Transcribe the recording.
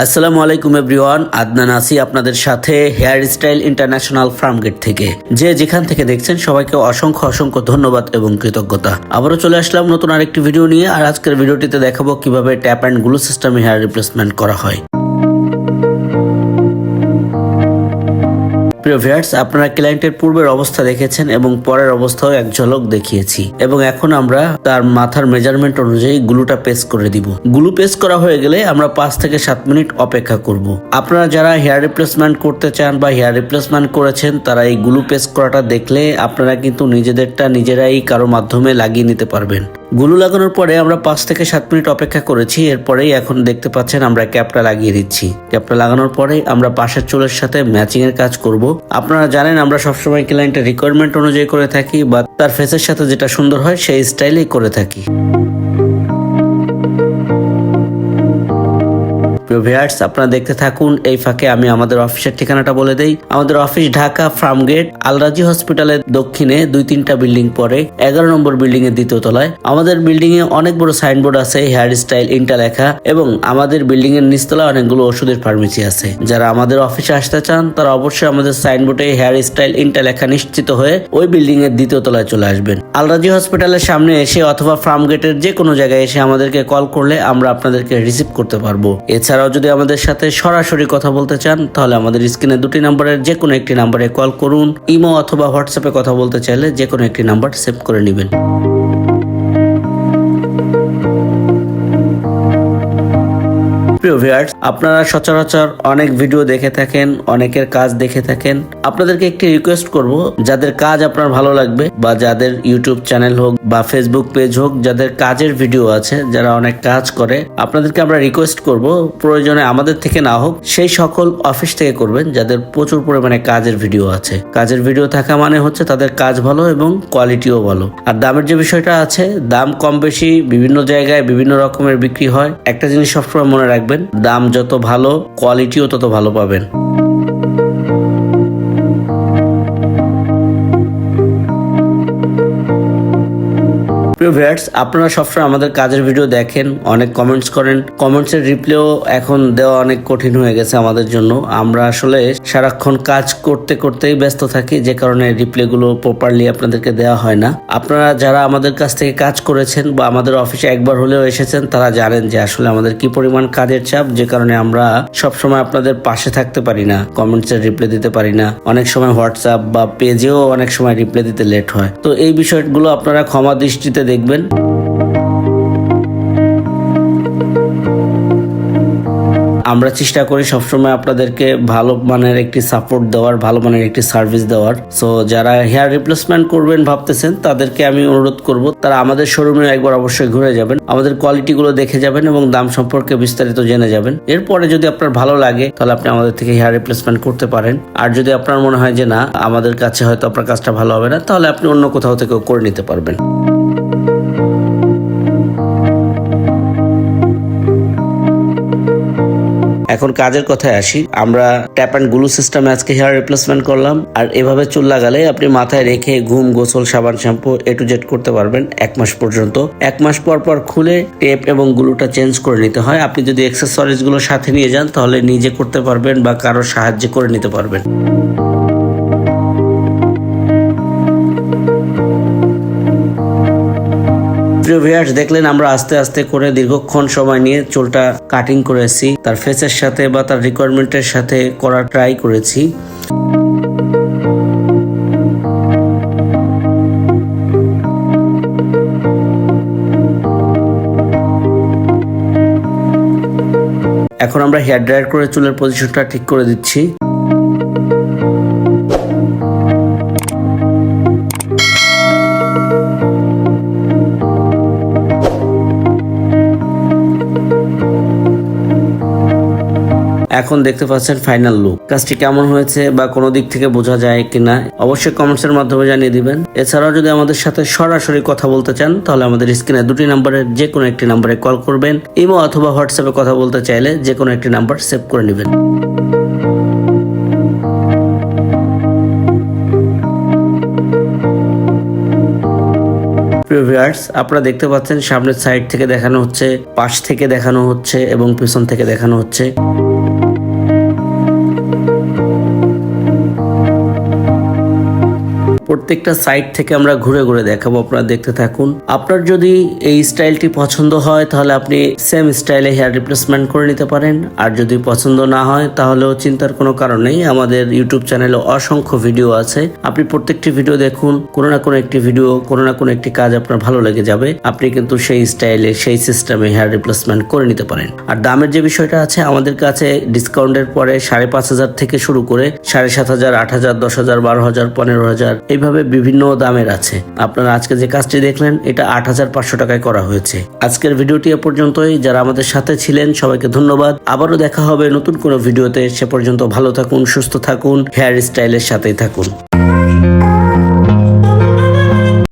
আসসালামু আলাইকুম এভরিওয়ান, আদনান আসি আপনাদের সাথে হেয়ার স্টাইল ইন্টারন্যাশনাল ফার্মগেট থেকে। যে যেখান থেকে দেখছেন সবাইকে অসংখ্য অসংখ্য ধন্যবাদ এবং কৃতজ্ঞতা। আবারও চলে আসলাম নতুন আরেকটি ভিডিও নিয়ে। আর আজকের ভিডিওটিতে দেখাবো কিভাবে ট্যাপ অ্যান্ড গ্লু সিস্টেমে হেয়ার রিপ্লেসমেন্ট করা হয়। প্রিয় ভিউয়ার্স, আপনারা ক্লায়েন্টের পূর্বের অবস্থা দেখেছেন এবং পরের অবস্থাও এক ঝলক দেখিয়েছি, এবং এখন আমরা তার মাথার মেজারমেন্ট অনুযায়ী গ্লুটা পেস্ট করে দিব। গ্লু পেস্ট করা হয়ে গেলে আমরা 5 থেকে 7 মিনিট অপেক্ষা করব। আপনারা যারা হেয়ার রিপ্লেসমেন্ট করতে চান বা হেয়ার রিপ্লেসমেন্ট করেছেন, তারা এই গ্লু পেস্ট করাটা দেখলে আপনারা কিন্তু নিজেদেরটা নিজেরাই কারো মাধ্যমে লাগিয়ে নিতে পারবেন। গ্লু লাগানোর পরে আমরা 5 থেকে 7 মিনিট অপেক্ষা করেছি। এরপরেই এখন দেখতে পাচ্ছেন আমরা ক্যাপটা লাগিয়ে দিচ্ছি। ক্যাপটা লাগানোর পরে আমরা পাশের চুলের সাথে ম্যাচিং এর কাজ করব। আপনারা জানেন আমরা সবসময় ক্লায়েন্টের রিকোয়ারমেন্ট অনুযায়ী করে থাকি, বা তার ফেসের সাথে যেটা সুন্দর হয় সেই স্টাইলেই করে থাকি। ভিউয়ার্স, আপনারা দেখতে থাকুন। এই ফাঁকে আমি আমাদের অফিসের ঠিকানাটা বলে দেই। আমাদের অফিস ঢাকা ফার্মগেট আলরাজি হসপিটালের দক্ষিণে 2-3টা বিল্ডিং পরে 11 নম্বর বিল্ডিং এর 2য় তলায়। আমাদের বিল্ডিং এ অনেক বড় সাইনবোর্ড আছে হেয়ার স্টাইল ইন্টা লেখা, এবং আমাদের বিল্ডিং এর নিচতলায় অনেকগুলো ওষুধের ফার্মেসি আছে। যারা আমাদের অফিসে আসতে চান তারা অবশ্যই আমাদের সাইনবোর্ডে হেয়ার স্টাইল ইন্টা লেখা নিশ্চিত হয়ে ওই বিল্ডিং এর 2য় তলায় চলে আসবেন। আলরাজি হসপিটালের সামনে এসে অথবা ফার্মগেটের যে কোনো জায়গায় এসে আমাদেরকে কল করলে আমরা আপনাদেরকে রিসিভ করতে পারবো। এছাড়াও যদি আমাদের সাথে সরাসরি কথা বলতে চান তাহলে আমাদের স্ক্রিনে 2টি নাম্বারের যে কোনো একটি নাম্বারে কল করুন। ইমো অথবা হোয়াটসঅ্যাপে কথা বলতে চাইলে যে কোনো একটি নাম্বার সেভ করে নেবেন। প্রিয় ভিউয়ার্স, আপনারা সচরাচর অনেক ভিডিও দেখে থাকেন, অনেকের কাজ দেখে থাকেন। আপনাদেরকে একটি রিকোয়েস্ট করব, যাদের কাজ আপনার ভালো লাগবে বা যাদের ইউটিউব চ্যানেল হোক বা ফেসবুক পেজ হোক, যাদের কাজের ভিডিও আছে, যারা অনেক কাজ করে, আপনাদেরকে আমরা রিকোয়েস্ট করব প্রয়োজনে আমাদের থেকে না হোক সেই সকল অফিস থেকে করবেন যাদের প্রচুর পরিমাণে কাজের ভিডিও আছে। কাজের ভিডিও থাকা মানে হচ্ছে তাদের কাজ ভালো এবং কোয়ালিটিও ভালো। আর দামের যে বিষয়টা আছে, দাম কম বেশি বিভিন্ন জায়গায় বিভিন্ন রকমের বিক্রি হয়। একটা জিনিস সবসময় মনে রাখবেন, দাম যত ভালো কোয়ালিটিও তত ভালো পাবেন। প্রিয় ভিউয়ার্স, আপনারা সবসময় আমাদের কাজের ভিডিও দেখেন, অনেক কমেন্টস করেন। কমেন্টসের রিপ্লাইও এখন দেওয়া অনেক কঠিন হয়ে গেছে আমাদের জন্য। আমরা আসলে সারাক্ষণ কাজ করতে করতেই ব্যস্ত থাকি, যে কারণে রিপ্লাইগুলো প্রপারলি আপনাদেরকে দেওয়া হয় না। আপনারা যারা আমাদের কাছ থেকে কাজ করেছেন বা আমাদের অফিসে একবার হলেও এসেছেন, তারা জানেন যে আসলে আমাদের কি পরিমাণ কাজের চাপ, যে কারণে আমরা সবসময় আপনাদের পাশে থাকতে পারি না, কমেন্টসের রিপ্লাই দিতে পারি না। অনেক সময় হোয়াটসঅ্যাপ বা পেজেও অনেক সময় রিপ্লাই দিতে লেট হয়। তো এই বিষয়গুলো আপনারা ক্ষমা দৃষ্টিতে দেখবেন। আমরা চেষ্টা করি সবসময় আপনাদেরকে ভালো মানের একটি সাপোর্ট দেওয়ার, ভালো মানের একটি সার্ভিস দেওয়ার। সো যারা হেয়ার রিপ্লেসমেন্ট করবেন ভাবতেছেন, তাদেরকে আমি অনুরোধ করব তারা আমাদের শোরুমে একবার অবশ্যই ঘুরে যাবেন, আমাদের কোয়ালিটি গুলো দেখে যাবেন এবং দাম সম্পর্কে বিস্তারিত জেনে যাবেন। এরপরে যদি আপনার ভালো লাগে তাহলে আপনি আমাদের থেকে হেয়ার রিপ্লেসমেন্ট করতে পারেন। আর যদি আপনার মনে হয় যে না, আমাদের কাছে হয়তো আপনার কাজটা ভালো হবে না, তাহলে আপনি অন্য কোথাও থেকেও করে নিতে পারবেন। এখন কাজের কথায় আসি। আমরা ট্যাপ অ্যান্ড গ্লু সিস্টেমে আজকে হেয়ার রিপ্লেসমেন্ট করলাম। আর এভাবে চুল লাগালে আপনি মাথায় রেখে ঘুম, গোসল, সাবান, শ্যাম্পু A to Z করতে পারবেন 1 মাস পর্যন্ত। 1 মাস পর পর খুলে টেপ এবং গ্লুটা চেঞ্জ করে নিতে হয়। আপনি যদি অ্যাক্সেসরিজ গুলো সাথে নিয়ে যান তাহলে নিজে করতে পারবেন বা কারোর সাহায্যে করে নিতে পারবেন। প্রিয় ভিউয়ার্স, দেখলেন আমরা আস্তে আস্তে করে দীর্ঘক্ষণ সময় নিয়ে চুলটা কাটিং করেছি, তার ফেসের সাথে বা তার রিকোয়ারমেন্টের সাথে করার ট্রাই করেছি। এখন আমরা হেয়ার ড্রায়ার করে চুলের পজিশনটা ঠিক করে দিচ্ছি। এখন দেখতে পাচ্ছেন ফাইনাল লুক। কাজটি কেমন হয়েছে বা কোনো দিক থেকে বোঝা যায় কিনা অবশ্যই কমেন্টসের মাধ্যমে জানিয়ে দিবেন। এছাড়াও যদি আমাদের সাথে সরাসরি কথা বলতে চান তাহলে আমাদের স্ক্রিনে 2টি নাম্বারের যে কোনো একটি নাম্বারে কল করবেন। ইমো অথবা হোয়াটসঅ্যাপে কথা বলতে চাইলে যে কোনো একটি নাম্বার সেভ করে নেবেন। প্রিয় ভিউয়ার্স, আপনারা দেখতে পাচ্ছেন সামনের সাইড থেকে দেখানো হচ্ছে, পাশ থেকে দেখানো হচ্ছে এবং পিছন থেকে দেখানো হচ্ছে। প্রত্যেকটা সাইড থেকে আমরা ঘুরে ঘুরে দেখাবো, আপনারা দেখতে থাকুন। আপনার যদি এই স্টাইলটি পছন্দ হয় তাহলে আপনি সেম স্টাইলে হেয়ার রিপ্লেসমেন্ট করে নিতে পারেন, আর যদি পছন্দ না হয় তাহলেও চিন্তার কোনো কারণ নেই। আমাদের ইউটিউব চ্যানেলে অসংখ্য ভিডিও আছে, আপনি প্রত্যেকটি ভিডিও দেখুন, কোনো না কোনো একটি ভিডিও, কোনো না কোনো একটি কাজ আপনার ভালো লেগে যাবে, আপনি কিন্তু সেই স্টাইলে সেই সিস্টেমে হেয়ার রিপ্লেসমেন্ট করে নিতে পারেন। আর দামের যে বিষয়টা আছে, আমাদের কাছে ডিসকাউন্টের পরে 5,500 থেকে শুরু করে 7,500, 8,000, 10,000, 12,000, 15,000 এইভাবে বিভিন্ন দামের আছে। আপনারা আজকে যে কাজটি দেখলেন এটা 8,500 টাকায় করা হয়েছে। আজকের ভিডিওটি এ পর্যন্তই। যারা আমাদের সাথে ছিলেন সবাইকে ধন্যবাদ। আবারও দেখা হবে নতুন কোনো ভিডিওতে। সে পর্যন্ত ভালো থাকুন, সুস্থ থাকুন, হেয়ার স্টাইলের সাথেই থাকুন।